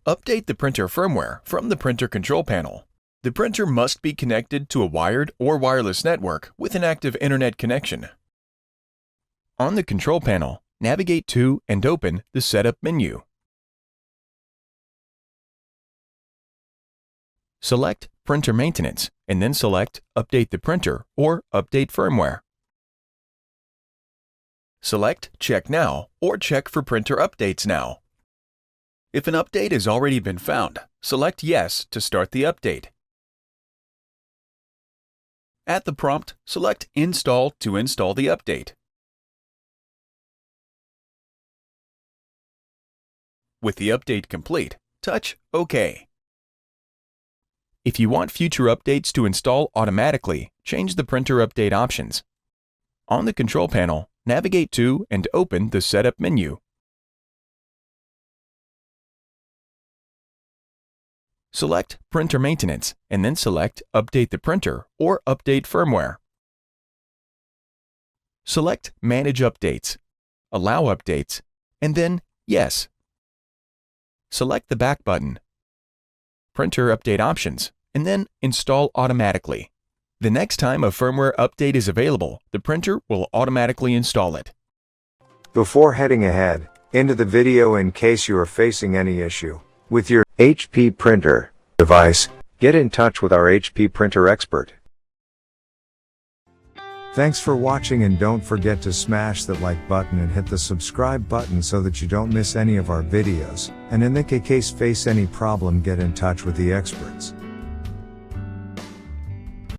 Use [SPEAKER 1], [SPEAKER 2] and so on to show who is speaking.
[SPEAKER 1] Update the printer firmware from the printer control panel. The printer must be connected to a wired or wireless network with an active internet connection. On the control panel, navigate to and open the Setup menu. Select Printer Maintenance and then select Update the printer or Update firmware. Select Check Now or Check for printer updates now. If an update has already been found, select Yes to start the update. At the prompt, select Install to install the update. With the update complete, touch OK. If you want future updates to install automatically, change the printer update options. On the control panel, navigate to and open the Setup menu. Select Printer Maintenance and then select Update the printer or Update firmware. Select Manage Updates, Allow Updates, and then Yes. Select the back button, Printer Update Options, and then Install Automatically. The next time a firmware update is available, the printer will automatically install it.
[SPEAKER 2] Before heading ahead into the video, in case you are facing any issue with your HP printer device, get in touch with our HP printer expert. Thanks for watching, and don't forget to smash that like button and hit the subscribe button so that you don't miss any of our videos. And in the case face any problem, get in touch with the experts.